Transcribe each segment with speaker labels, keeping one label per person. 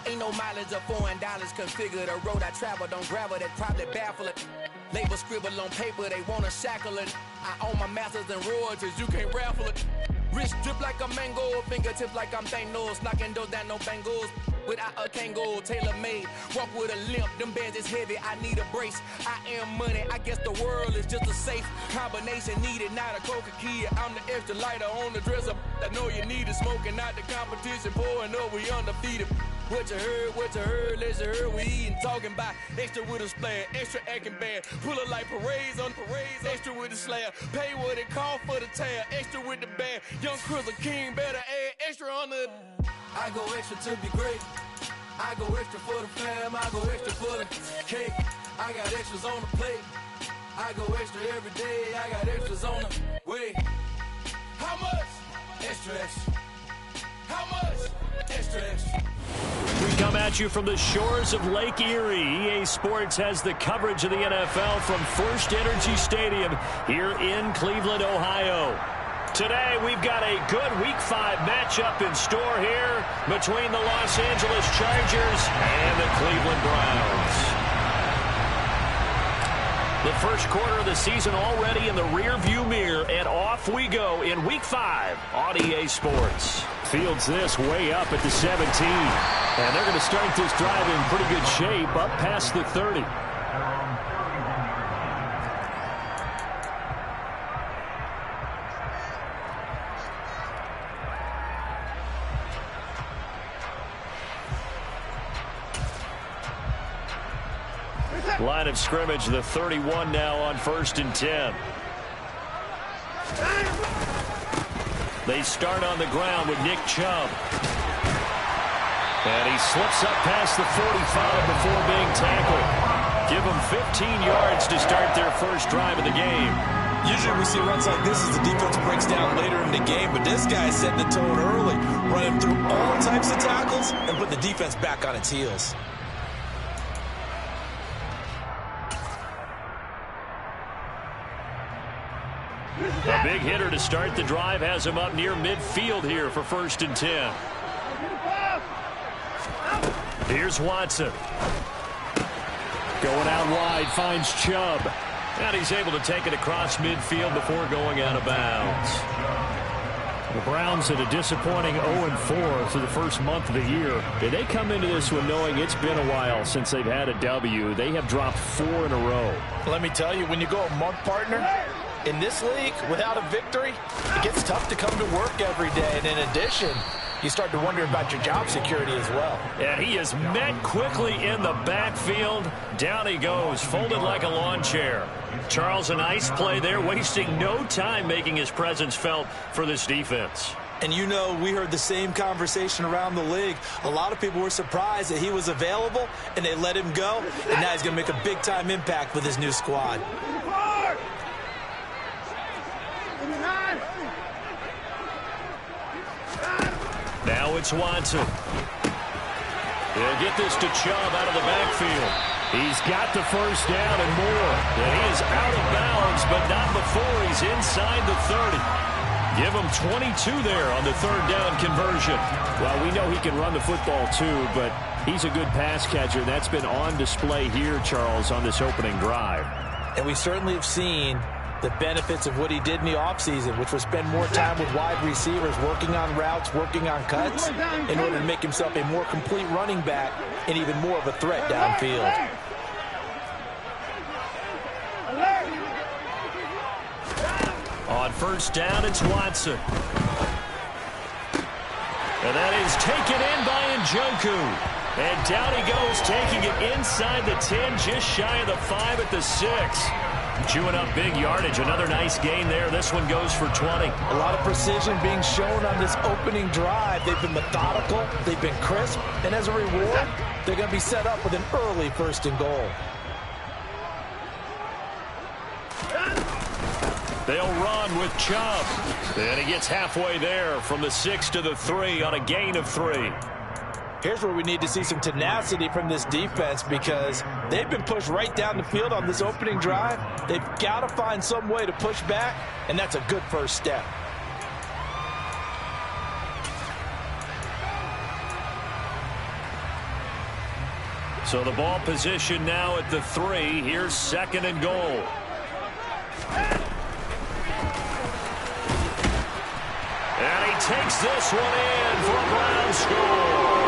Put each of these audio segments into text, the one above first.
Speaker 1: Ain't no mileage of $4 configure the road I travel. Don't gravel, that probably baffle it. Label scribble on paper, they wanna shackle it. I own my masters and royalties, you can't raffle it. Wrist drip like a mango, fingertips like I'm Thanos. Knocking those down, no bangles. Without a Kango, tailor-made. Walk with a limp, them bands is heavy, I need a brace. I am money, I guess the world is just a safe combination needed, not a coca key. I'm the extra lighter on the dresser. I know you need it, smoking out the competition, pouring up, we undefeated. What you heard, let's hear we eating, talking about extra with a splash, extra acting bad. Pull it like parades on parades, extra with the slab. Pay what it call for the tab, extra with the band. Young Chris a king, better add extra on the. I go extra to be great. I go extra for the fam, I go extra for the cake. I got extras on the plate. I go extra every day, I got extras on the way. How much? Extra, extra. How much? Extra, extra.
Speaker 2: We come at you from the shores of Lake Erie. EA Sports has the coverage of the NFL from First Energy Stadium here in Cleveland, Ohio. Today, we've got a good Week 5 matchup in store here between the Los Angeles Chargers and the Cleveland Browns. The first quarter of the season already in the rearview mirror, and off we go in Week 5 on EA Sports. Fields this way up at the 17, and they're going to start this drive in pretty good shape up past the 30. Line of scrimmage, the 31 now on 1st and 10. They start on the ground with Nick Chubb. And he slips up past the 45 before being tackled. Give them 15 yards to start their first drive of the game.
Speaker 3: Usually we see runs like this as the defense breaks down later in the game, but this guy is setting the tone early, running through all types of tackles and put the defense back on its heels.
Speaker 2: A big hitter to start the drive has him up near midfield here for 1st and 10. Here's Watson. Going out wide, finds Chubb. And he's able to take it across midfield before going out of bounds. The Browns at a disappointing 0-4 through the first month of the year. They come into this one knowing it's been a while since they've had a W. They have dropped 4 in a row.
Speaker 3: Let me tell you, when you go a month, partner, in this league, without a victory, it gets tough to come to work every day. And in addition, you start to wonder about your job security as well.
Speaker 2: And he is met quickly in the backfield. Down he goes, folded like a lawn chair. Charles, a nice play there, wasting no time making his presence felt for this defense.
Speaker 3: And you know, we heard the same conversation around the league. A lot of people were surprised that he was available, and they let him go. And now he's going to make a big-time impact with his new squad.
Speaker 2: Now it's Watson. He'll get this to Chubb out of the backfield. He's got the first down and more. And he is out of bounds, but not before he's inside the 30. Give him 22 there on the 3rd down conversion. Well, we know he can run the football too, but he's a good pass catcher. That's been on display here, Charles, on this opening drive.
Speaker 3: And we certainly have seen the benefits of what he did in the offseason, which was spend more time with wide receivers, working on routes, working on cuts, in order to make himself a more complete running back and even more of a threat downfield.
Speaker 2: On 1st down, it's Watson. And that is taken in by Njoku. And down he goes, taking it inside the 10, just shy of the 5 at the 6. Chewing up big yardage. Another nice gain there. This one goes for 20.
Speaker 3: A lot of precision being shown on this opening drive. They've been methodical. They've been crisp. And as a reward, they're going to be set up with an early 1st and goal.
Speaker 2: They'll run with Chubb. And he gets halfway there from the 6 to the 3 on a gain of 3.
Speaker 3: Here's where we need to see some tenacity from this defense, because they've been pushed right down the field on this opening drive. They've got to find some way to push back, and that's a good first step.
Speaker 2: So the ball position now at the 3. Here's 2nd and goal. And he takes this one in for a Brown score.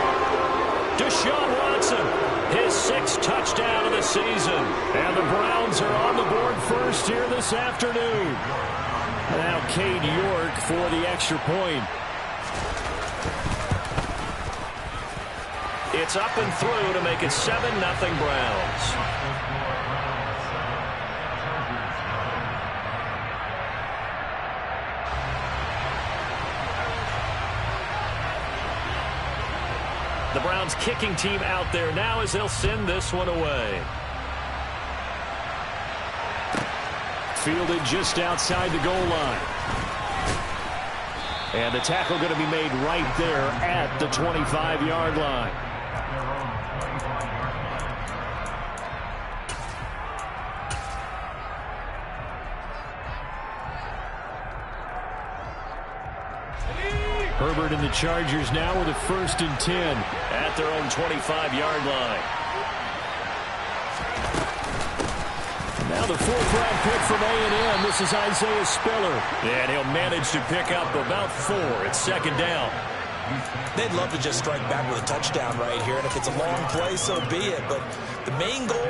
Speaker 2: Deshaun Watson, his 6th touchdown of the season. And the Browns are on the board first here this afternoon. Now Cade York for the extra point. It's up and through to make it 7-0 Browns. The Browns kicking team out there now as they'll send this one away. Fielded just outside the goal line. And the tackle going to be made right there at the 25-yard line. Herbert and the Chargers now with a 1st and 10 at their own 25-yard line. Now the 4th-round pick from A&M. This is Isaiah Spiller. And he'll manage to pick up about 4 at 2nd down.
Speaker 3: They'd love to just strike back with a touchdown right here. And if it's a long play, so be it. But the main goal,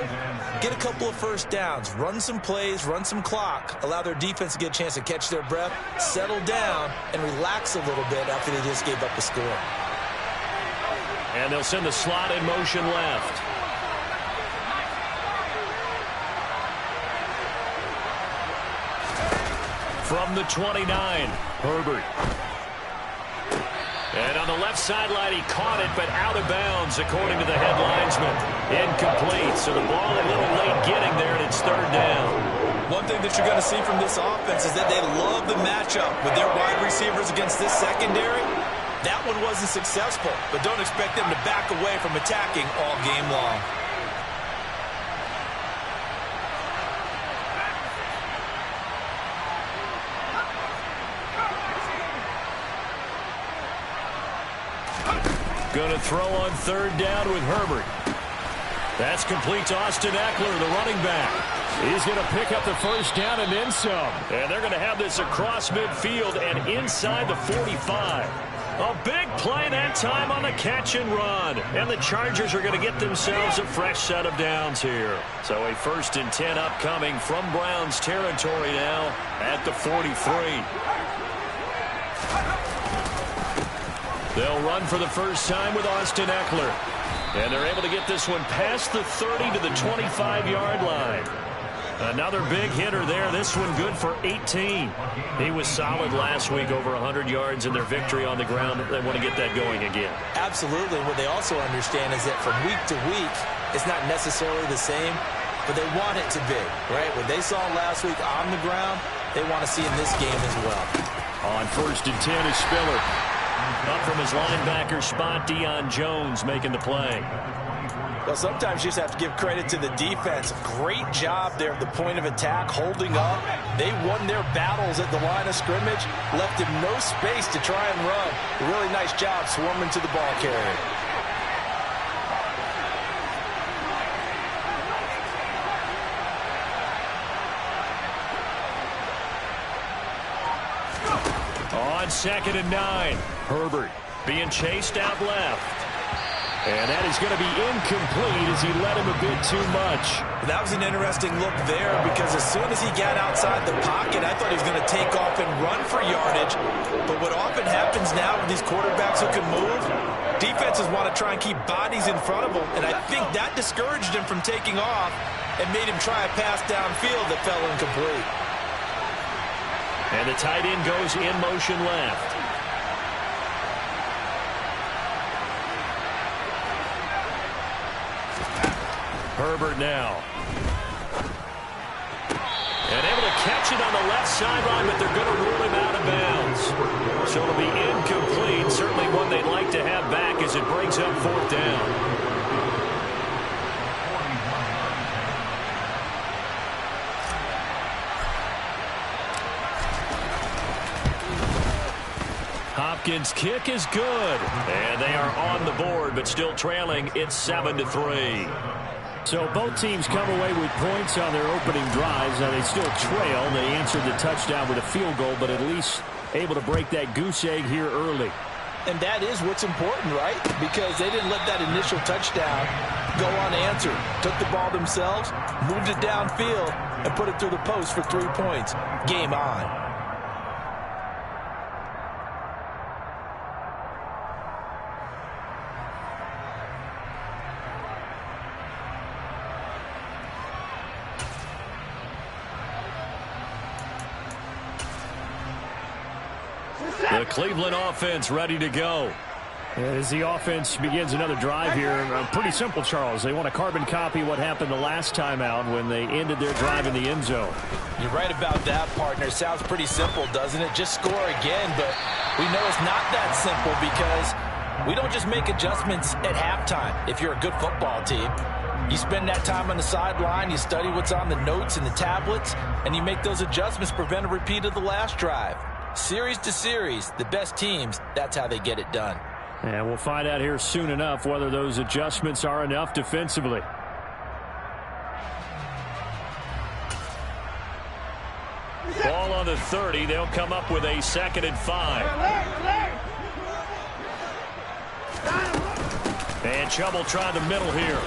Speaker 3: get a couple of 1st downs, run some plays, run some clock, allow their defense to get a chance to catch their breath, settle down, and relax a little bit after they just gave up the score.
Speaker 2: And they'll send the slot in motion left. From the 29, Herbert. And on the left sideline, he caught it, but out of bounds, according to the head linesman. Incomplete, so the ball a little late getting there, and it's 3rd down.
Speaker 3: One thing that you're going to see from this offense is that they love the matchup with their wide receivers against this secondary. That one wasn't successful, but don't expect them to back away from attacking all game long.
Speaker 2: Going to throw on 3rd down with Herbert. That's complete to Austin Eckler, the running back. He's going to pick up the 1st down and then some. And they're going to have this across midfield and inside the 45. A big play that time on the catch and run. And the Chargers are going to get themselves a fresh set of downs here. So a 1st and 10 upcoming from Browns territory now at the 43. They'll run for the first time with Austin Eckler. And they're able to get this one past the 30 to the 25-yard line. Another big hitter there. This one good for 18. He was solid last week, over 100 yards in their victory on the ground. They want to get that going again.
Speaker 3: Absolutely. What they also understand is that from week to week, it's not necessarily the same, but they want it to be, right? What they saw last week on the ground, they want to see in this game as well.
Speaker 2: On 1st and 10 is Spiller. Up from his linebacker spot, Deion Jones making the play.
Speaker 3: Well, sometimes you just have to give credit to the defense. Great job there at the point of attack, holding up. They won their battles at the line of scrimmage, left him no space to try and run. A really nice job swarming to the ball carrier.
Speaker 2: On 2nd and 9, Herbert being chased out left. And that is going to be incomplete as he led him a bit too much.
Speaker 3: That was an interesting look there because as soon as he got outside the pocket, I thought he was going to take off and run for yardage. But what often happens now with these quarterbacks who can move, defenses want to try and keep bodies in front of them. And I think that discouraged him from taking off and made him try a pass downfield that fell incomplete.
Speaker 2: And the tight end goes in motion left. Herbert now. And able to catch it on the left sideline, but they're going to rule him out of bounds. So it'll be incomplete. Certainly one they'd like to have back as it brings up 4th down. Hopkins' kick is good. And they are are on the board, but still trailing. It's 7-3.
Speaker 4: So both teams come away with points on their opening drives. Now they still trail. They answered the touchdown with a field goal, but at least able to break that goose egg here early.
Speaker 3: And that is what's important, right? Because they didn't let that initial touchdown go unanswered. Took the ball themselves, moved it downfield, and put it through the post for 3 points. Game on.
Speaker 2: The Cleveland offense ready to go.
Speaker 4: As the offense begins another drive here, pretty simple, Charles. They want to carbon copy what happened the last time out when they ended their drive in the end zone.
Speaker 3: You're right about that, partner. Sounds pretty simple, doesn't it? Just score again, but we know it's not that simple because we don't just make adjustments at halftime if you're a good football team. You spend that time on the sideline, you study what's on the notes and the tablets, and you make those adjustments, prevent a repeat of the last drive. Series to series, the best teams, that's how they get it done.
Speaker 4: And we'll find out here soon enough whether those adjustments are enough defensively.
Speaker 2: Ball on the 30. They'll come up with a 2nd and 5. And Chubb try the middle here.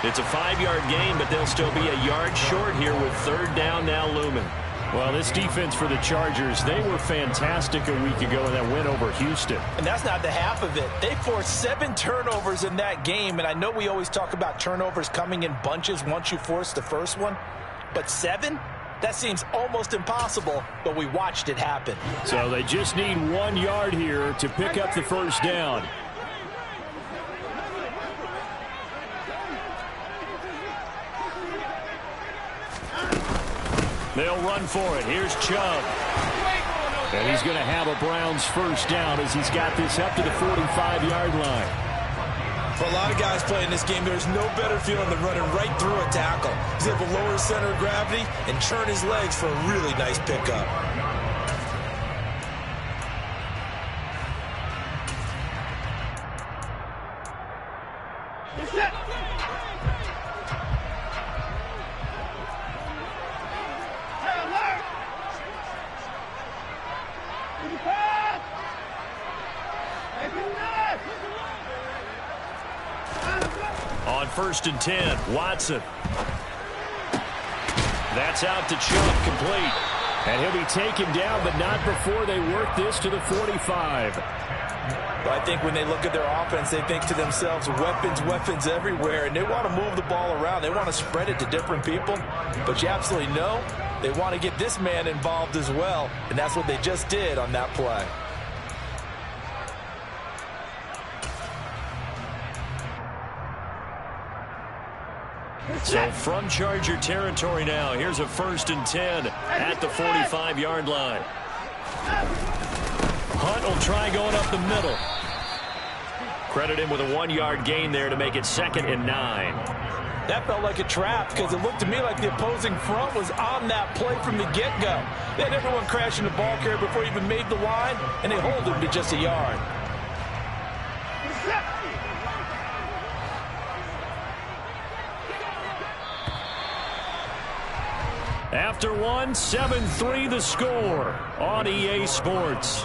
Speaker 2: It's a 5-yard gain, but they'll still be a yard short here with 3rd down now looming.
Speaker 4: Well, this defense for the Chargers, they were fantastic a week ago in that win over Houston.
Speaker 3: And that's not the half of it. They forced 7 turnovers in that game, and I know we always talk about turnovers coming in bunches once you force the first one, but 7? That seems almost impossible, but we watched it happen.
Speaker 4: So they just need 1 yard here to pick up the 1st down.
Speaker 2: They'll run for it. Here's Chubb.
Speaker 4: And he's going to have a Browns 1st down as he's got this up to the 45-yard line.
Speaker 3: For a lot of guys playing this game, there's no better feeling than running right through a tackle. He's able to lower his center of gravity and churn his legs for a really nice pickup.
Speaker 2: On 1st and 10, Watson. That's out to Chubb, complete.
Speaker 4: And he'll be taken down, but not before they work this to the 45.
Speaker 3: But I think when they look at their offense, they think to themselves, weapons, weapons everywhere, and they want to move the ball around. They want to spread it to different people, but you absolutely know they want to get this man involved as well, and that's what they just did on that play.
Speaker 2: So from Charger territory now, here's a 1st and 10 at the 45-yard line. Hunt will try going up the middle. Credit him with a 1-yard gain there to make it 2nd and 9.
Speaker 3: That felt like a trap because it looked to me like the opposing front was on that play from the get-go. They had everyone crashing the ball carrier before he even made the line, and they hold him to just a yard.
Speaker 2: After 1, 7-3 the score on EA Sports.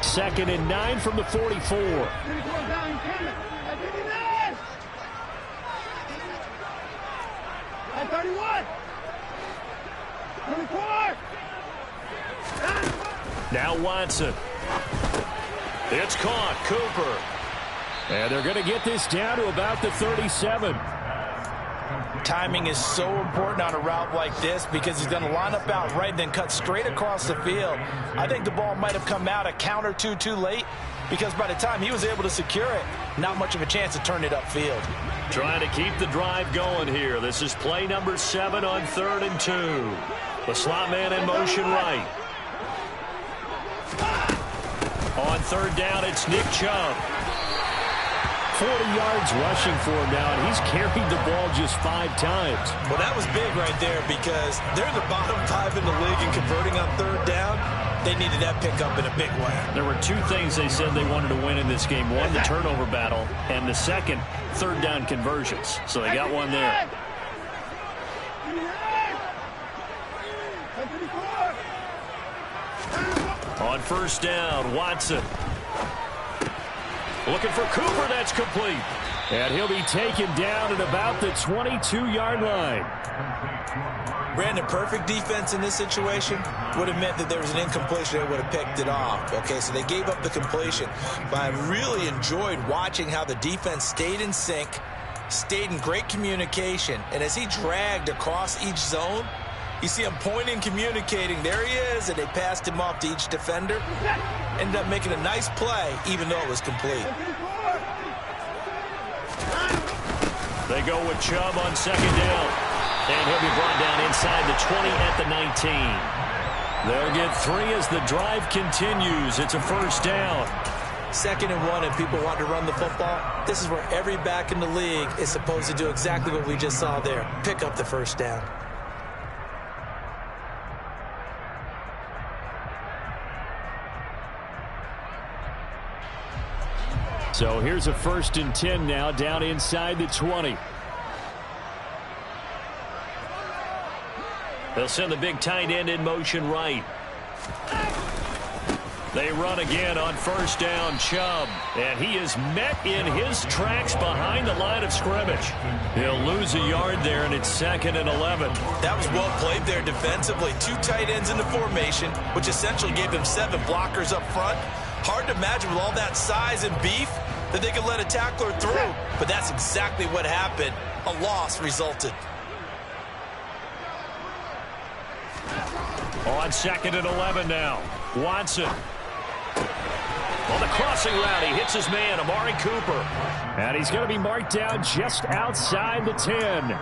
Speaker 4: Second and 9 from the 44.
Speaker 2: Now Watson. It's caught. Cooper.
Speaker 4: And they're going to get this down to about the 37.
Speaker 3: Timing is so important on a route like this because he's going to line up out right and then cut straight across the field. I think the ball might have come out a count or two too late because by the time he was able to secure it, not much of a chance to turn it upfield.
Speaker 2: Trying to keep the drive going here. This is play number 7 on 3rd and 2. The slot man in motion right. third down, it's Nick Chubb.
Speaker 4: 40 yards rushing for him now, and he's carried the ball just 5 times.
Speaker 3: Well, that was big right there because they're the bottom 5 in the league in converting on third down. They needed that pickup in a big way.
Speaker 2: There were 2 things they said they wanted to win in this game. One, the turnover battle, and the second, third down conversions. So they got one there. On first down, Watson. Looking for Cooper, that's complete.
Speaker 4: And he'll be taken down at about the 22-yard line.
Speaker 3: Brandon, perfect defense in this situation would have meant that there was an incompletion. They would have picked it off. Okay, so they gave up the completion. But I really enjoyed watching how the defense stayed in sync, stayed in great communication. And as he dragged across each zone, you see him pointing, communicating. There he is, and they passed him off to each defender. Ended up making a nice play, even though it was complete.
Speaker 2: They go with Chubb on second down. And he'll be brought down inside the 20 at the 19. They'll get 3 as the drive continues. It's a first down.
Speaker 3: 2nd and 1, and people want to run the football. This is where every back in the league is supposed to do exactly what we just saw there. Pick up the first down.
Speaker 4: So here's a 1st and 10 now, down inside the 20.
Speaker 2: They'll send the big tight end in motion right. They run again on first down, Chubb. And he is met in his tracks behind the line of scrimmage. He'll lose a yard there, and it's 2nd and 11.
Speaker 3: That was well played there defensively. 2 tight ends in the formation, which essentially gave them 7 blockers up front. Hard to imagine with all that size and beef that they could let a tackler through. But that's exactly what happened. A loss resulted.
Speaker 2: On 2nd and 11 now. Watson. On the crossing route, he hits his man, Amari Cooper.
Speaker 4: And he's going to be marked down just outside the 10.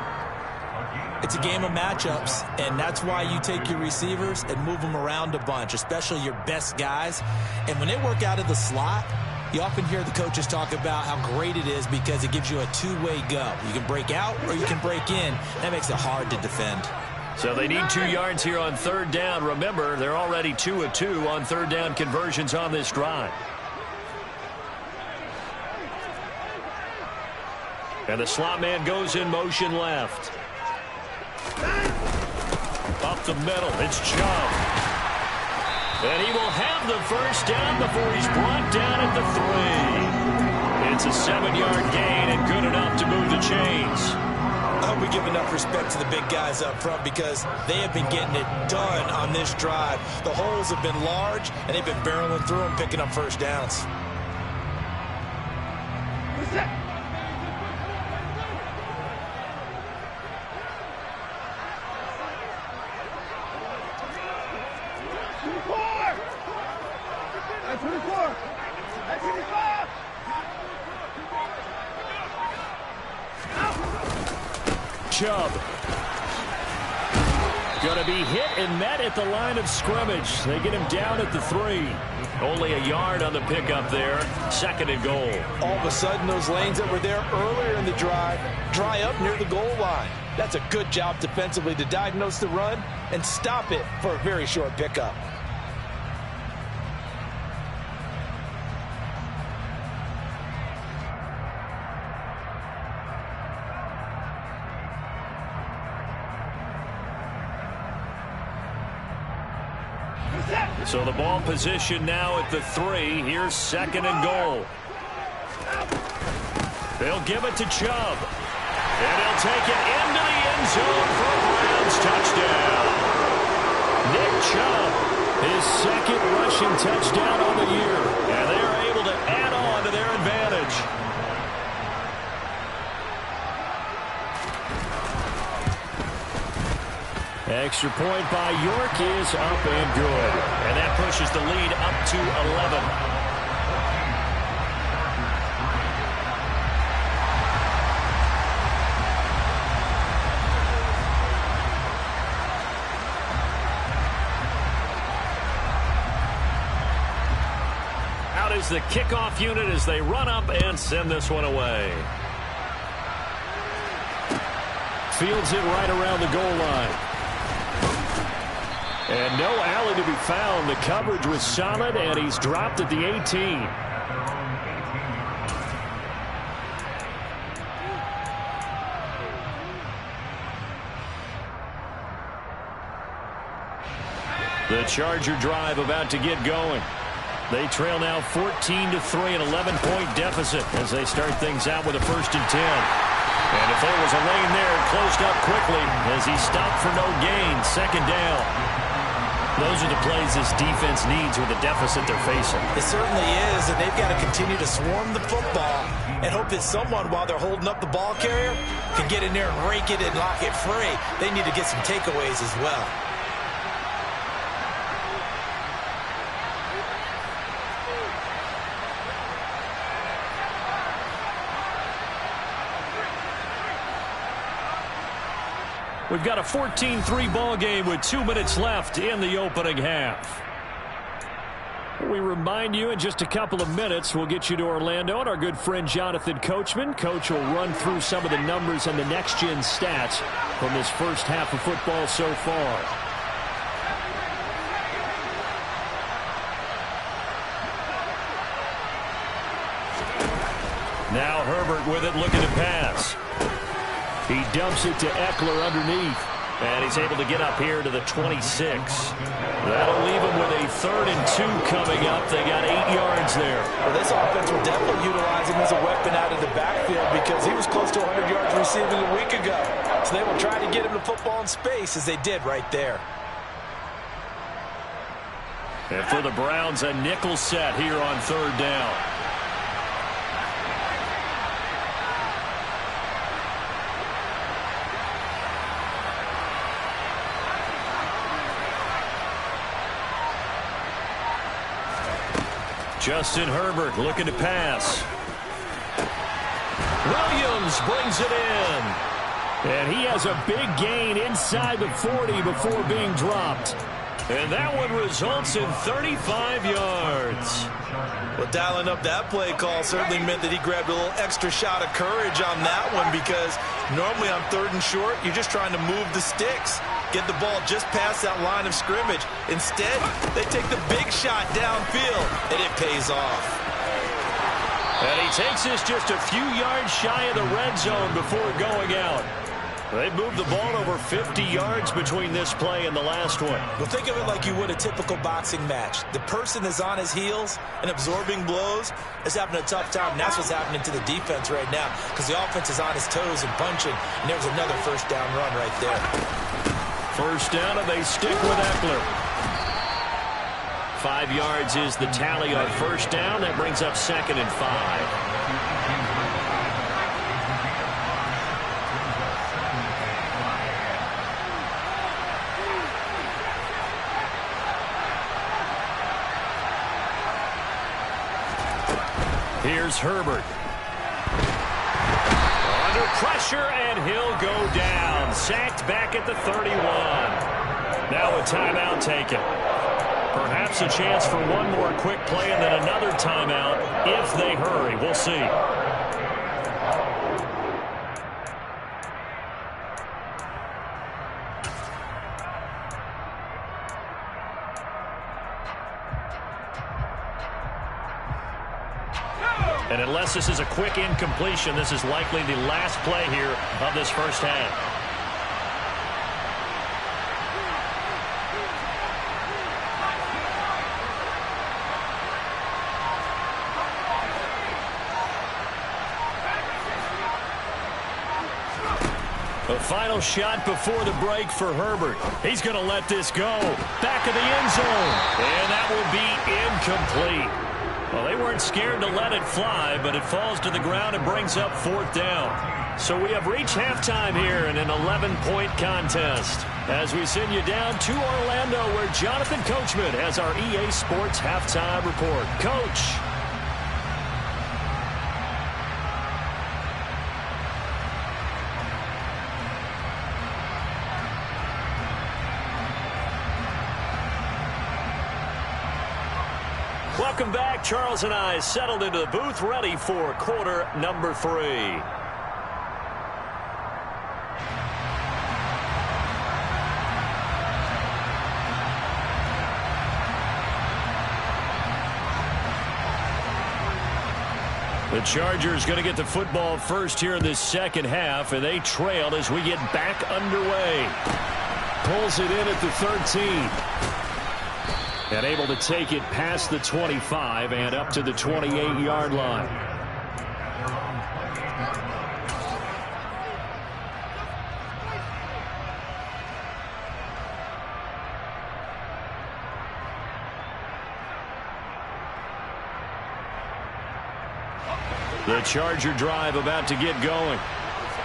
Speaker 3: It's a game of matchups, and that's why you take your receivers and move them around a bunch, especially your best guys. And when they work out of the slot, you often hear the coaches talk about how great it is because it gives you a 2-way go. You can break out or you can break in. That makes it hard to defend.
Speaker 2: So they need 2 yards here on third down. Remember, they're already 2 of 2 on third down conversions on this drive. And the slot man goes in motion left. Up the middle, it's Chubb. And he will have the first down before he's brought down at the 3. It's a 7-yard gain and good enough to move the chains.
Speaker 3: I hope we give enough respect to the big guys up front because they have been getting it done on this drive. The holes have been large, and they've been barreling through them, picking up first downs.
Speaker 2: Chubb. Going to be hit and met at the line of scrimmage. They get him down at the 3. Only a yard on the pickup there. 2nd and goal.
Speaker 3: All of a sudden, those lanes that were there earlier in the drive dry up near the goal line. That's a good job defensively to diagnose the run and stop it for a very short pickup.
Speaker 2: So the ball position now at the 3. Here's 2nd and goal. They'll give it to Chubb. And he'll take it into the end zone for a Browns touchdown. Nick Chubb, his 2nd rushing touchdown on the year. And they are able to add on to their advantage.
Speaker 4: Extra point by York is up and good.
Speaker 2: And that pushes the lead up to 11. Out is the kickoff unit as they run up and send this one away. Fields it right around the goal line. And no alley to be found. The coverage was solid, and he's dropped at the 18. The Charger drive about to get going. They trail now 14-3, an 11-point deficit as they start things out with a 1st and 10. And if there was a lane there, it closed up quickly as he stopped for no gain. 2nd down. Those are the plays this defense needs with the deficit they're facing.
Speaker 3: It certainly is, and they've got to continue to swarm the football and hope that someone, while they're holding up the ball carrier, can get in there and rake it and lock it free. They need to get some takeaways as well.
Speaker 2: We've got a 14-3 ball game with 2 minutes left in the opening half. We remind you in just a couple of minutes we'll get you to Orlando and our good friend Jonathan Coachman. Coach will run through some of the numbers and the next-gen stats from this first half of football so far. Now Herbert with it, looking to pass. He dumps it to Eckler underneath, and he's able to get up here to the 26. That'll leave him with a 3rd and 2 coming up. They got 8 yards there.
Speaker 3: Well, this offense will definitely utilize him as a weapon out of the backfield because he was close to 100 yards receiving a week ago. So they will try to get him the football in space as they did right there.
Speaker 2: And for the Browns, a nickel set here on 3rd down. Justin Herbert looking to pass. Williams brings it in. And he has a big gain inside the 40 before being dropped. And that one results in 35 yards.
Speaker 3: Well, dialing up that play call certainly meant that he grabbed a little extra shot of courage on that one because normally on 3rd and short, you're just trying to move the sticks. Get the ball just past that line of scrimmage. Instead, they take the big shot downfield, and it pays off.
Speaker 2: And he takes this just a few yards shy of the red zone before going out. They moved the ball over 50 yards between this play and the last one.
Speaker 3: Well, think of it like you would a typical boxing match. The person is on his heels and absorbing blows is having a tough time. And that's what's happening to the defense right now because the offense is on his toes and punching. And there's another 1st down run right there.
Speaker 2: 1st down, and they stick with Eckler. 5 yards is the tally on 1st down. That brings up 2nd and 5. Here's Herbert. Under pressure, and he'll go down. Sacked back at the 31. Now a timeout taken. Perhaps a chance for one more quick play and then another timeout if they hurry. We'll see. And unless this is a quick incompletion, this is likely the last play here of this first half. The final shot before the break for Herbert. He's going to let this go. Back of the end zone. And that will be incomplete. Well, they weren't scared to let it fly, but it falls to the ground and brings up 4th down. So we have reached halftime here in an 11-point contest as we send you down to Orlando where Jonathan Coachman has our EA Sports halftime report. Coach. Welcome back. Charles and I settled into the booth, ready for quarter number 3. The Chargers going to get the football first here in this second half, and they trail as we get back underway. Pulls it in at the 13. And able to take it past the 25 and up to the 28-yard line. The Charger drive about to get going.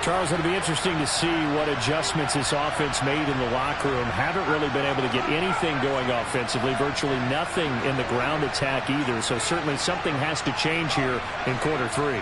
Speaker 4: Charles, it'll be interesting to see what adjustments this offense made in the locker room. Haven't really been able to get anything going offensively, virtually nothing in the ground attack either. So certainly something has to change here in quarter 3.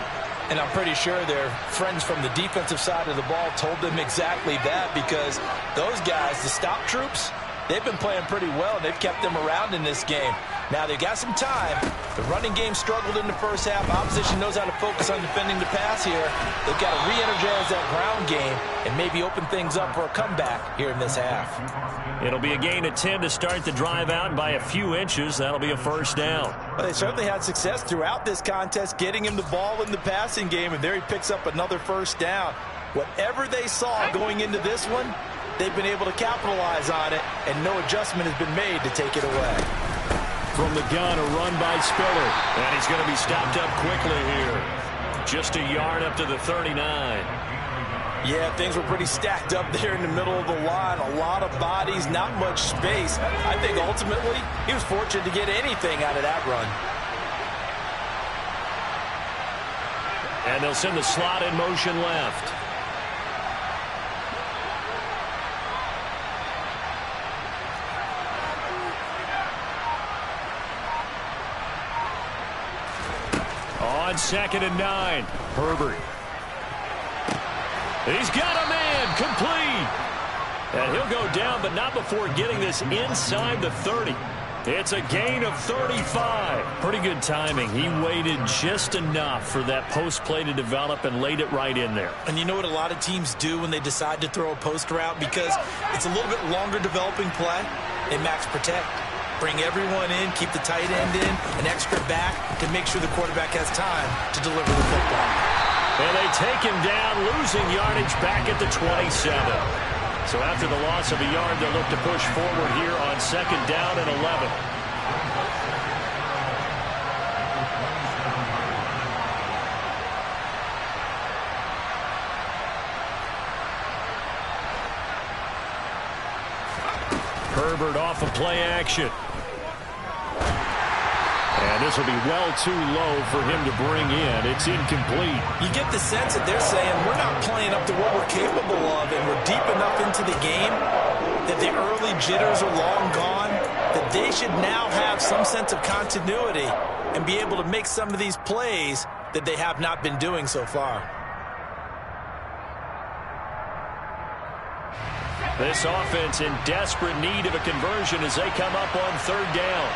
Speaker 3: And I'm pretty sure their friends from the defensive side of the ball told them exactly that, because those guys, the stop troops, they've been playing pretty well, and they've kept them around in this game. Now, they've got some time. The running game struggled in the first half. Opposition knows how to focus on defending the pass here. They've got to re-energize that ground game and maybe open things up for a comeback here in this half.
Speaker 2: It'll be a gain of 10 to start the drive out by a few inches. That'll be a first down.
Speaker 3: Well, they certainly had success throughout this contest, getting him the ball in the passing game, and there he picks up another first down. Whatever they saw going into this one, they've been able to capitalize on it, and no adjustment has been made to take it away.
Speaker 2: From the gun, a run by Spiller. And he's going to be stopped up quickly here. Just a yard up to the 39.
Speaker 3: Yeah, things were pretty stacked up there in the middle of the line. A lot of bodies, not much space. I think ultimately he was fortunate to get anything out of that run.
Speaker 2: And they'll send the slot in motion left. On 2nd and 9, Herbert. He's got a man, complete. And he'll go down, but not before getting this inside the 30. It's a gain of 35. Pretty good timing. He waited just enough for that post play to develop and laid it right in there.
Speaker 3: And you know what a lot of teams do when they decide to throw a post route? Because it's a little bit longer developing play, they max protect. Bring everyone in, keep the tight end in, an extra back to make sure the quarterback has time to deliver the football.
Speaker 2: And they take him down, losing yardage back at the 27. So after the loss of a yard, they'll look to push forward here on 2nd down and 11. Herbert off of play action. And this will be well too low for him to bring in. It's incomplete.
Speaker 3: You get the sense that they're saying we're not playing up to what we're capable of, and we're deep enough into the game that the early jitters are long gone, that they should now have some sense of continuity and be able to make some of these plays that they have not been doing so far.
Speaker 2: This offense in desperate need of a conversion as they come up on 3rd down.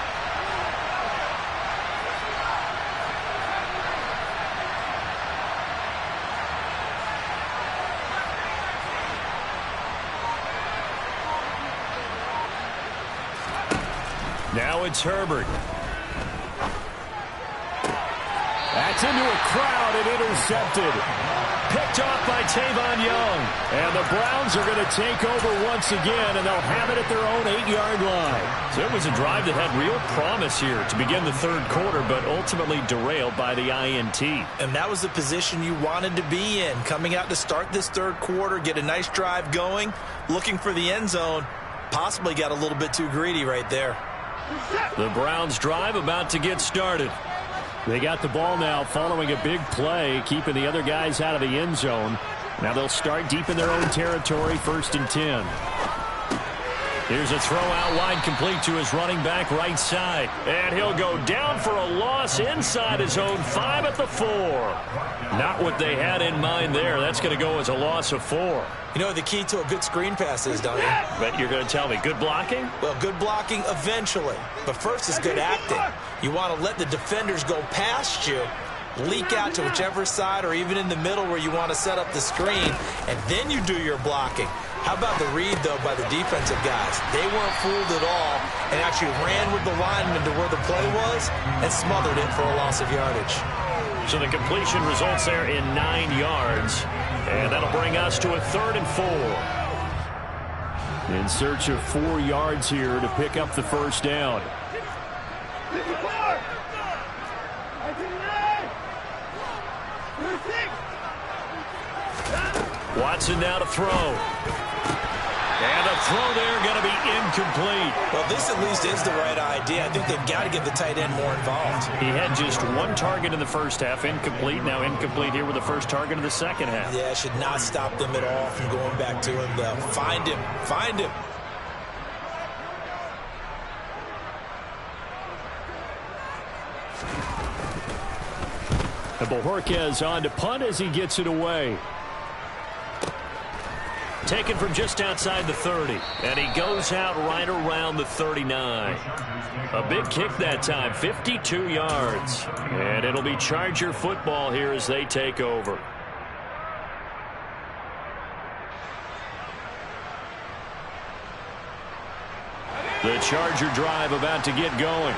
Speaker 2: Now it's Herbert. That's into a crowd and intercepted. Picked off by Tavon Young. And the Browns are going to take over once again, and they'll have it at their own 8-yard line. So it was a drive that had real promise here to begin the 3rd quarter, but ultimately derailed by the INT.
Speaker 3: And that was the position you wanted to be in, coming out to start this 3rd quarter, get a nice drive going, looking for the end zone. Possibly got a little bit too greedy right there.
Speaker 2: The Browns drive about to get started. They got the ball now following a big play, keeping the other guys out of the end zone. Now they'll start deep in their own territory, 1st and 10. Here's a throw out wide, complete to his running back right side. And he'll go down for a loss inside his own 5 at the 4. Not what they had in mind there. That's going to go as a loss of 4.
Speaker 3: You know what the key to a good screen pass is, don't you?
Speaker 2: But you're going to tell me, good blocking?
Speaker 3: Well, good blocking eventually. But first is good acting. You want to let the defenders go past you, leak out to whichever side or even in the middle where you want to set up the screen, and then you do your blocking. How about the read, though, by the defensive guys? They weren't fooled at all and actually ran with the lineman to where the play was and smothered it for a loss of yardage.
Speaker 2: So the completion results there in 9 yards. And that'll bring us to a 3rd and 4.
Speaker 4: In search of 4 yards here to pick up the first down.
Speaker 2: Watson now to throw. And a throw there going to be incomplete.
Speaker 3: Well, this at least is the right idea. I think they've got to get the tight end more involved.
Speaker 2: He had just 1 target in the first half, incomplete. Now incomplete here with the first target of the second half.
Speaker 3: Yeah, should not stop them at all from going back to him, though. Find him. Find him.
Speaker 4: And Bojorquez on to punt as he gets it away.
Speaker 2: Taken from just outside the 30. And he goes out right around the 39. A big kick that time, 52 yards. And it'll be Charger football here as they take over. The Charger drive about to get going.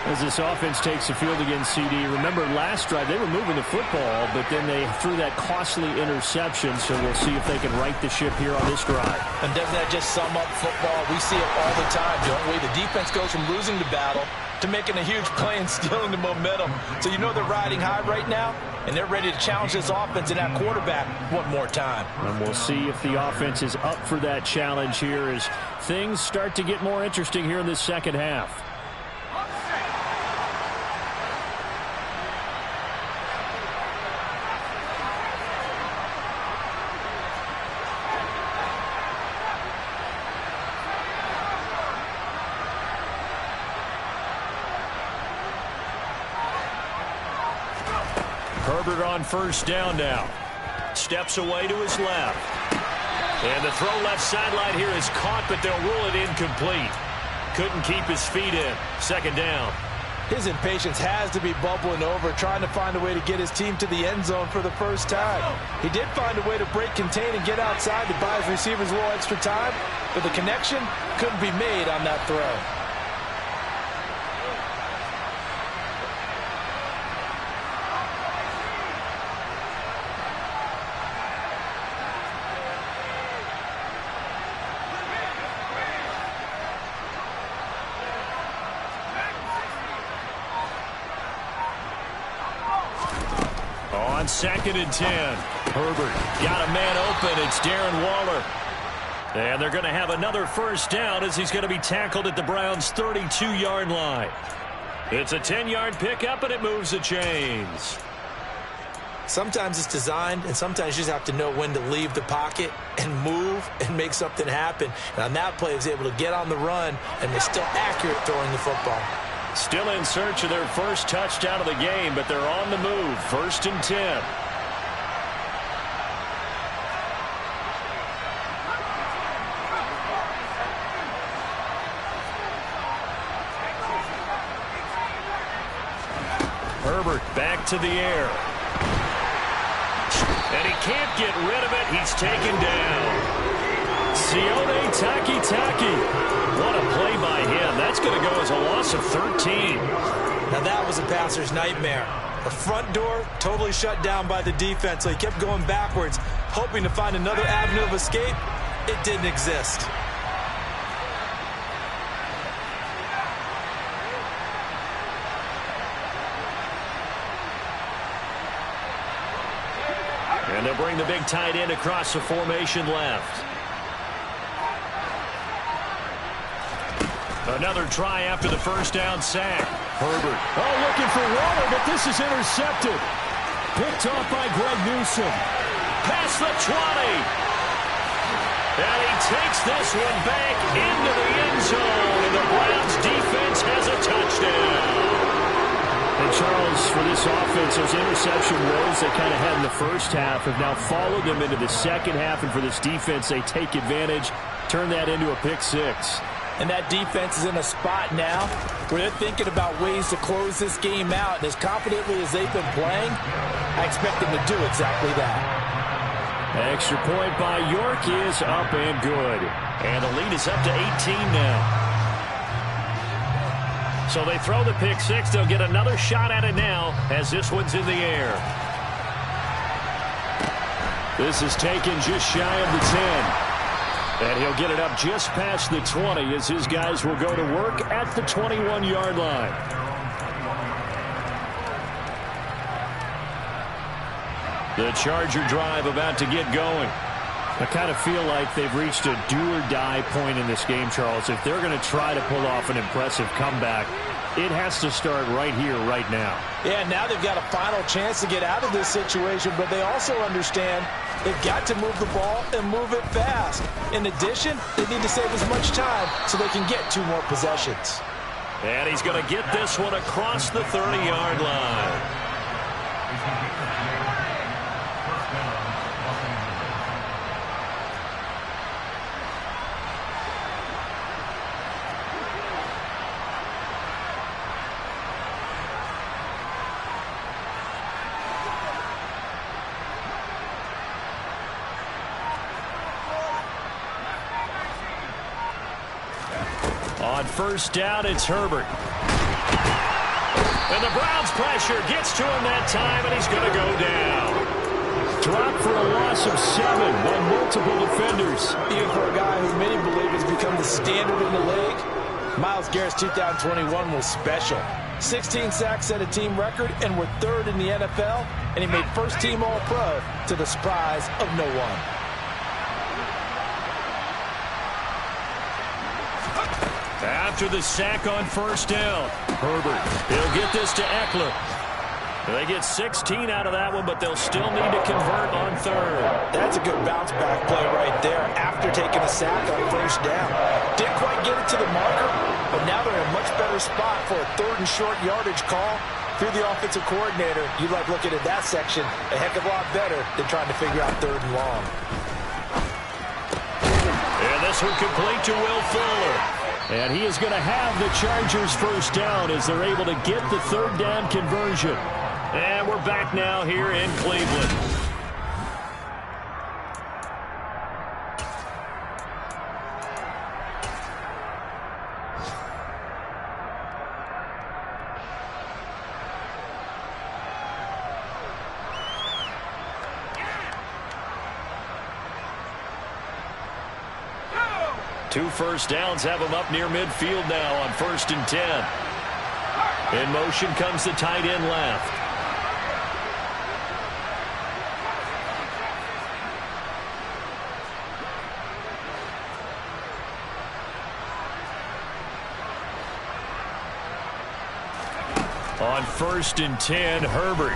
Speaker 4: As this offense takes the field against CD, remember last drive they were moving the football, but then they threw that costly interception, so we'll see if they can right the ship here on this drive.
Speaker 3: And doesn't that just sum up football? We see it all the time, don't we? The defense goes from losing the battle to making a huge play and stealing the momentum. So you know they're riding high right now, and they're ready to challenge this offense and that quarterback one more time.
Speaker 4: And we'll see if the offense is up for that challenge here as things start to get more interesting here in this second half.
Speaker 2: Herbert on first down now. Steps away to his left. And the throw left sideline here is caught, but they'll rule it incomplete. Couldn't keep his feet in. Second down.
Speaker 3: His impatience has to be bubbling over, trying to find a way to get his team to the end zone for the first time. He did find a way to break contain and get outside to buy his receivers a little extra time, but the connection couldn't be made on that throw.
Speaker 2: On 2nd and 10. Herbert got a man open. It's Darren Waller. And they're going to have another first down as he's going to be tackled at the Browns' 32-yard line. It's a 10-yard pickup, and it moves the chains.
Speaker 3: Sometimes it's designed, and sometimes you just have to know when to leave the pocket and move and make something happen. And on that play, he was able to get on the run and was still accurate throwing the football.
Speaker 2: Still in search of their first touchdown of the game, but they're on the move. 1st and 10. Herbert back to the air. And he can't get rid of it. He's taken down. Sione Takitaki. What a play by him. That's going to go as a loss of 13.
Speaker 3: Now that was a passer's nightmare. The front door totally shut down by the defense, so he kept going backwards, hoping to find another avenue of escape. It didn't exist.
Speaker 2: And they'll bring the big tight end across the formation left. Another try after the first down sack.
Speaker 4: Herbert. Oh, looking for Waller, but this is intercepted. Picked off by Greg Newsome.
Speaker 2: Past the 20. And he takes this one back into the end zone, and the Browns defense has a touchdown.
Speaker 4: And Charles, for this offense, those interception woes they kind of had in the first half have now followed them into the second half, and for this defense, they take advantage, turn that into a pick six.
Speaker 3: And that defense is in a spot now where they're thinking about ways to close this game out. And as confidently as they've been playing, I expect them to do exactly that.
Speaker 4: Extra point by York is up and good.
Speaker 2: And the lead is up to 18 now. So they throw the pick six. They'll get another shot at it now as this one's in the air.
Speaker 4: This is taken just shy of the 10. And he'll get it up just past the 20 as his guys will go to work at the 21-yard line.
Speaker 2: The Charger drive about to get going.
Speaker 4: I kind of feel like they've reached a do-or-die point in this game, Charles. If they're going to try to pull off an impressive comeback, it has to start right here, right now.
Speaker 3: Yeah, now they've got a final chance to get out of this situation, but they also understand they've got to move the ball and move it fast. In addition, they need to save as much time so they can get 2 more possessions.
Speaker 2: And he's going to get this one across the 30-yard line. On first down, it's Herbert. And the Browns pressure gets to him that time, and he's going to go down.
Speaker 4: Dropped for a loss of 7 by multiple defenders.
Speaker 3: Even for a guy who many believe has become the standard in the league, Myles Garrett's 2021 was special. 16 sacks set a team record and were 3rd in the NFL, and he made first-team All-Pro to the surprise of no one.
Speaker 2: After the sack on first down, Herbert, he'll get this to Eckler. They get 16 out of that one, but they'll still need to convert on 3rd.
Speaker 3: That's a good bounce-back play right there after taking a sack on first down. Didn't quite get it to the marker, but now they're in a much better spot for a 3rd and short yardage call. Through the offensive coordinator, you like looking at that section a heck of a lot better than trying to figure out 3rd and long.
Speaker 2: And this one complete to Will Fuller.
Speaker 4: And he is going to have the Chargers first down as they're able to get the 3rd down conversion.
Speaker 2: And we're back now here in Cleveland. Two first downs have them up near midfield now on 1st and 10. In motion comes the tight end left. On 1st and 10, Herbert.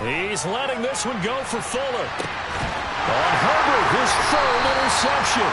Speaker 2: He's letting this one go for Fuller. On Herbert, his 3rd interception.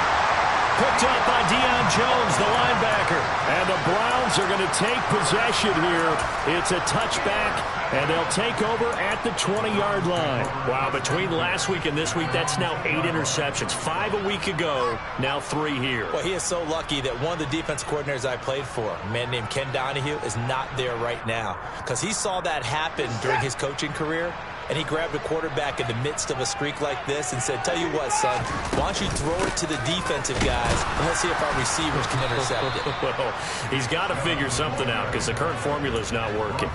Speaker 2: Picked up by Deion Jones, the linebacker. And the Browns are going to take possession here. It's a touchback, and they'll take over at the 20-yard line. Wow, between last week and this week, that's now 8 interceptions. 5 a week ago, now 3 here.
Speaker 3: Well, he is so lucky that one of the defense coordinators I played for, a man named Ken Donahue, is not there right now. Because he saw that happen during his coaching career. And he grabbed a quarterback in the midst of a streak like this and said, tell you what, son, why don't you throw it to the defensive guys, and let's see if our receivers can intercept it.
Speaker 2: Well, he's got to figure something out because the current formula is not working.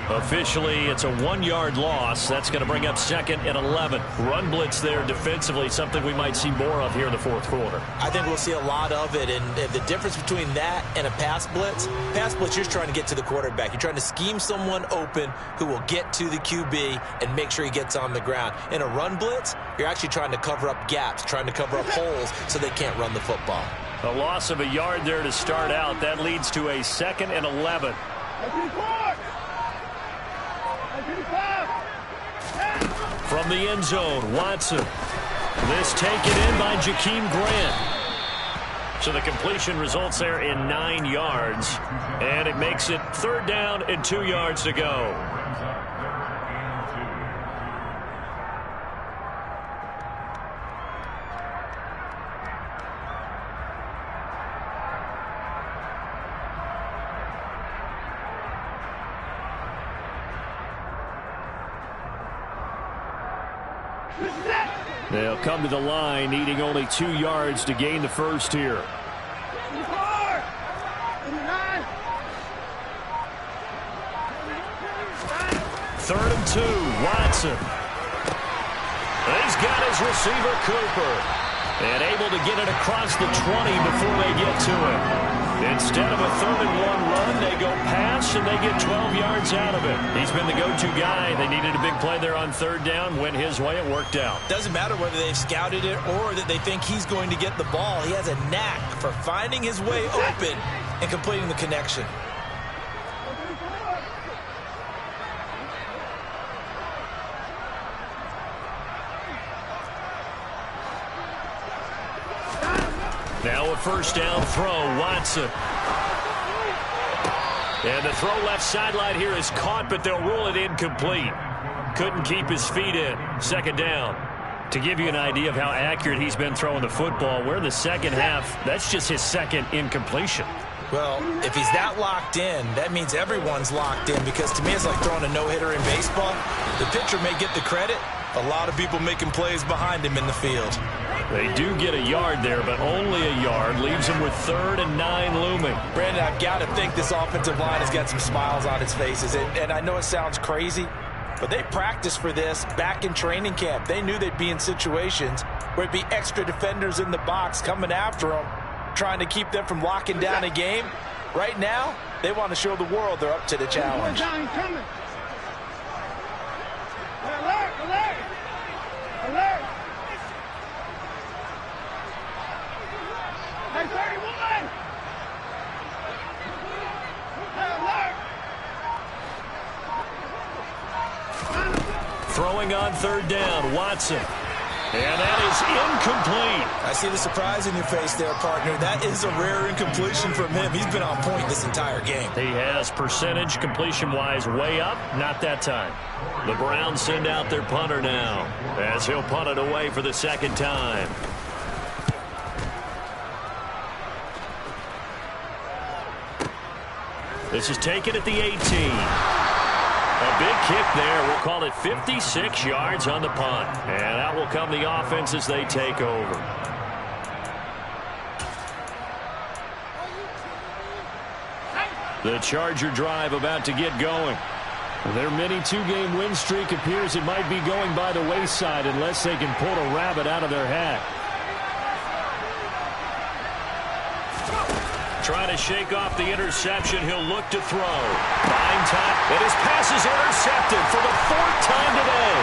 Speaker 2: Officially, it's a 1-yard loss. That's going to bring up 2nd and 11. Run blitz there defensively, something we might see more of here in the 4th quarter.
Speaker 3: I think we'll see a lot of it, and the difference between that and a pass blitz, you're just trying to get to the quarterback. You're trying to scheme someone open who will get to the QB and make sure he gets on the ground. In a run blitz, you're actually trying to cover up gaps, trying to cover up holes so they can't run the football.
Speaker 2: A loss of a yard there to start out. That leads to a 2nd and 11. From the end zone, Watson. This taken in by Jakeem Grant. So the completion results there in 9 yards. And it makes it 3rd down and 2 yards to go.
Speaker 4: They'll come to the line, needing only 2 yards to gain the first here.
Speaker 2: 3rd and 2, Watson. He's got his receiver, Cooper. And able to get it across the 20 before they get to it. Instead of a 3rd and 1 run, they go pass, and they get 12 yards out of it. He's been the go-to guy. They needed a big play there on 3rd down. Went his way. It worked out.
Speaker 3: Doesn't matter whether they've scouted it or that they think he's going to get the ball. He has a knack for finding his way open and completing the connection.
Speaker 2: Now a 1st down throw, Watson. And the throw left sideline here is caught, but they'll rule it incomplete. Couldn't keep his feet in. 2nd down. To give you an idea of how accurate he's been throwing the football, we're in the 2nd half. That's just his 2nd incompletion.
Speaker 3: Well, if he's that locked in, that means everyone's locked in, because to me it's like throwing a no-hitter in baseball. The pitcher may get the credit. A lot of people making plays behind him in the field.
Speaker 2: They do get a yard there, but only a yard. Leaves them with 3rd and 9 looming.
Speaker 3: Brandon, I've got to think this offensive line has got some smiles on its faces. And I know it sounds crazy, but they practiced for this back in training camp. They knew they'd be in situations where it'd be extra defenders in the box coming after them, trying to keep them from locking down a game. Right now, they want to show the world they're up to the challenge.
Speaker 5: Alert! Alert! Alert! Hey, 31! Alert!
Speaker 2: Throwing on 3rd down, Watson. And that is incomplete.
Speaker 3: I see the surprise in your face there, partner. That is a rare incompletion from him. He's been on point this entire game.
Speaker 2: He has percentage completion-wise way up. Not that time. The Browns send out their punter now, as he'll punt it away for the 2nd time. This is taken at the 18. A big kick there. We'll call it 56 yards on the punt. And out will come the offense as they take over. The Charger drive about to get going. Their mini 2-game win streak appears it might be going by the wayside unless they can pull a rabbit out of their hat. Trying to shake off the interception. He'll look to throw. Buying time. And his pass is intercepted for the 4th time today.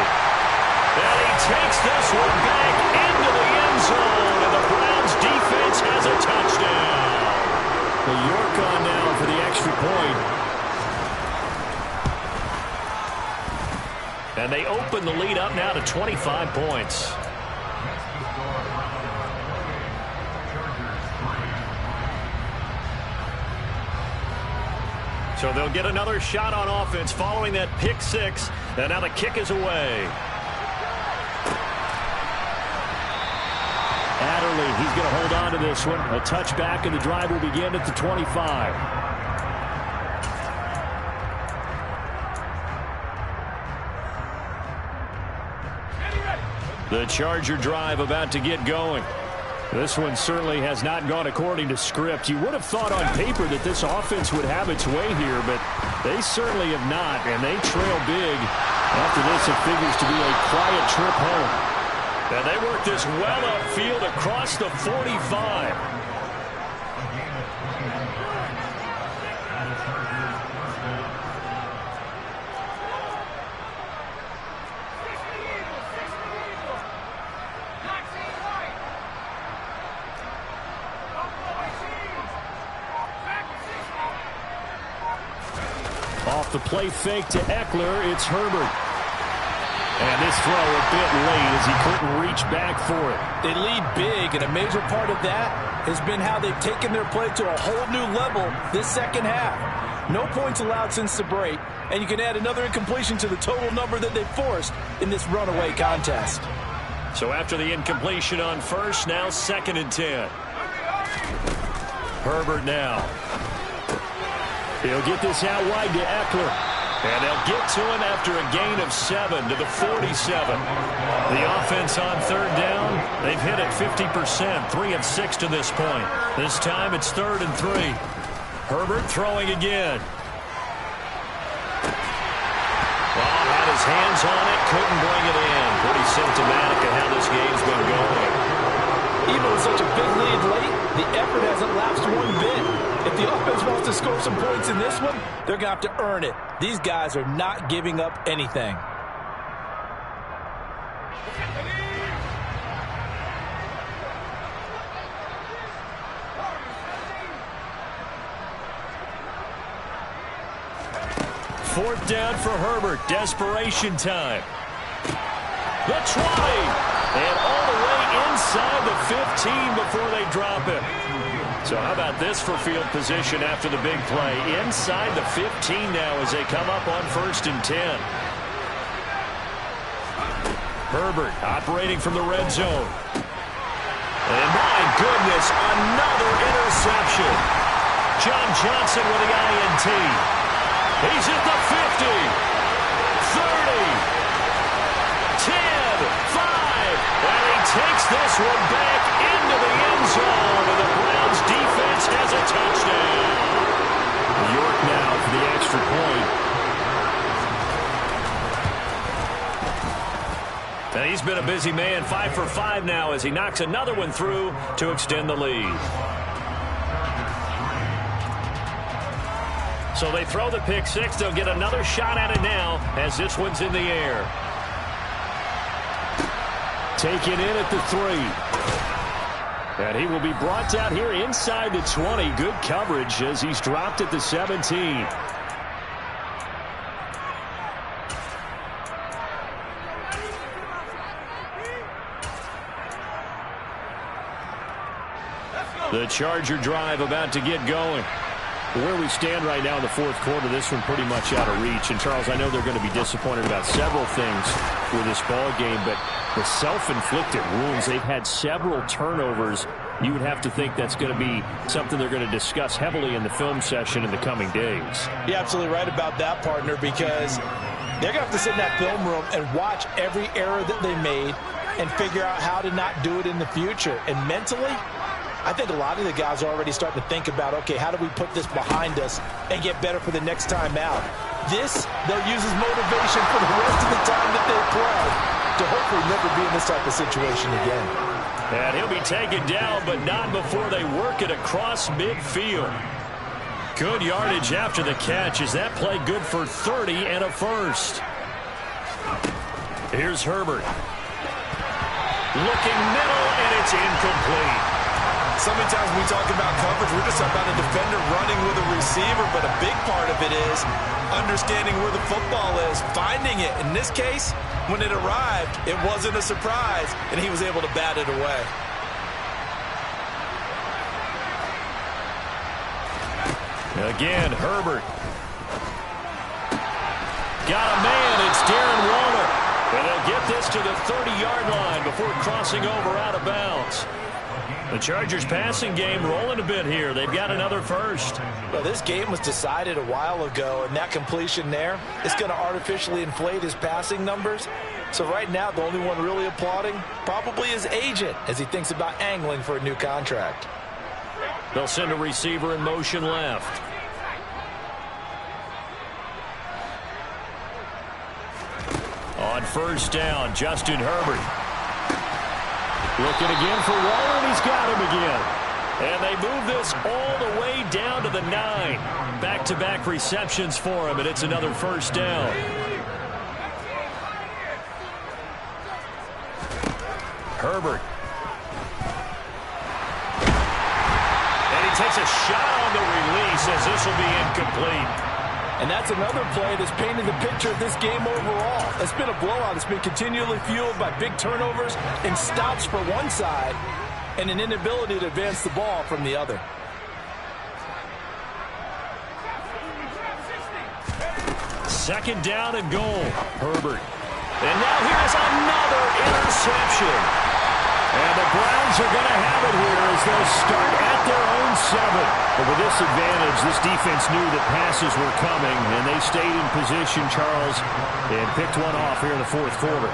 Speaker 2: And he takes this one back into the end zone. And the Browns defense has a touchdown.
Speaker 4: Well, York on now for the extra point.
Speaker 2: And they open the lead up now to 25 points. So they'll get another shot on offense following that pick 6. And now the kick is away.
Speaker 4: Adderley, he's going to hold on to this one. A touchback, and the drive will begin at the 25.
Speaker 2: The Charger drive about to get going.
Speaker 4: This one certainly has not gone according to script. You would have thought on paper that this offense would have its way here, but they certainly have not, and they trail big. After this, it figures to be a quiet trip home.
Speaker 2: And they work this well upfield across the 45.
Speaker 4: Off the play fake to Eckler, it's Herbert. And this throw a bit late as he couldn't reach back for it.
Speaker 3: They lead big, and a major part of that has been how they've taken their play to a whole new level this second half. No points allowed since the break, and you can add another incompletion to the total number that they've forced in this runaway contest.
Speaker 2: So after the incompletion on first, now 2nd and 10. Herbert now. He'll get this out wide to Eckler. And they'll get to him after a gain of 7 to the 47. The offense on 3rd down, they've hit it 50%, 3 of 6 to this point. This time it's 3rd and 3. Herbert throwing again. Well, had his hands on it, couldn't bring it in. Pretty symptomatic of how this game's been going.
Speaker 3: Even with such a big lead late, the effort hasn't lapsed one bit. If the offense wants to score some points in this one, they're going to have to earn it. These guys are not giving up anything.
Speaker 2: Fourth down for Herbert. Desperation time. The 20. And all the way inside the 15 before they drop it. So how about this for field position after the big play? Inside the 15 now as they come up on 1st and 10. Herbert operating from the red zone. And my goodness, another interception. John Johnson with the INT. He's at the 50, 30, 10, 5, and he takes this one back into the end zone, and the Browns defense has a touchdown.
Speaker 4: York now for the extra point.
Speaker 2: And he's been a busy man, 5 for 5 now as he knocks another one through to extend the lead. So they throw the pick six. They'll get another shot at it now as this one's in the air.
Speaker 4: Taken in at the 3. And he will be brought down here inside the 20. Good coverage as he's dropped at the 17.
Speaker 2: The Charger drive about to get going.
Speaker 4: Where we stand right now in the fourth quarter, this one pretty much out of reach. And, Charles, I know they're going to be disappointed about several things with this ball game, but the self-inflicted wounds, they've had several turnovers. You would have to think that's going to be something they're going to discuss heavily in the film session in the coming days.
Speaker 3: You're absolutely right about that, partner, because they're going to have to sit in that film room and watch every error that they made and figure out how to not do it in the future. And mentally, I think a lot of the guys are already starting to think about, okay, how do we put this behind us and get better for the next time out? This, they'll use as motivation for the rest of the time that they play to hopefully never be in this type of situation again.
Speaker 2: And he'll be taken down, but not before they work it across midfield. Good yardage after the catch. Is that play good for 30 and a first? Here's Herbert. Looking middle, and it's incomplete.
Speaker 6: So many times when we talk about coverage, we're just about a defender running with a receiver, but a big part of it is understanding where the football is, finding it. In this case, when it arrived, it wasn't a surprise, and he was able to bat it away.
Speaker 2: Again, Herbert. Got a man, it's Darren Waller. And they'll get this to the 30-yard line before crossing over out of bounds. The Chargers passing game rolling a bit here. They've got another first.
Speaker 3: Well, this game was decided a while ago, and that completion there is going to artificially inflate his passing numbers. So right now, the only one really applauding probably his agent as he thinks about angling for a new contract.
Speaker 2: They'll send a receiver in motion left. On first down, Justin Herbert. Looking again for Waller, and he's got him again. And they move this all the way down to the 9. Back-to-back receptions for him, and it's another first down. Herbert. And he takes a shot on the release as this will be incomplete.
Speaker 3: And that's another play that's painted the picture of this game overall. It's been a blowout. It's been continually fueled by big turnovers and stops for one side and an inability to advance the ball from the other.
Speaker 2: Second down and goal. Herbert. And now here's another interception. And the Browns are going to have it here as they'll start at their own 7. But with this advantage, this defense knew that passes were coming, and they stayed in position, Charles, and picked one off here in the fourth quarter.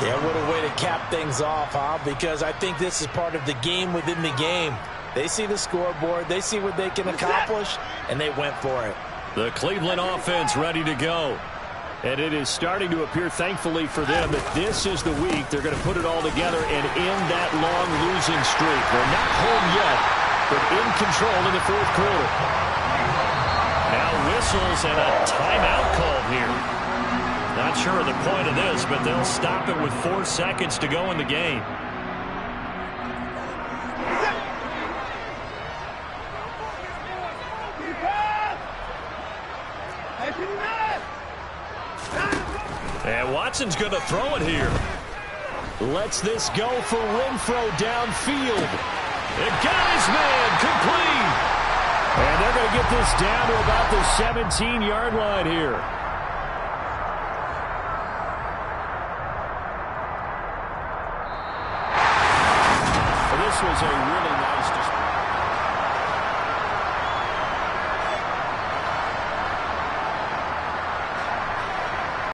Speaker 3: Yeah, what a way to cap things off, huh? Because I think this is part of the game within the game. They see the scoreboard, they see what they can accomplish, and they went for it.
Speaker 2: The Cleveland offense ready to go. And it is starting to appear, thankfully for them, that this is the week they're going to put it all together and end that long losing streak. They're not home yet, but in control in the fourth quarter. Now whistles and a timeout called here. Not sure of the point of this, but they'll stop it with 4 seconds to go in the game. And Watson's going to throw it here. Lets this go for Renfro downfield. It got his man complete. And they're going to get this down to about the 17-yard line here. This was a really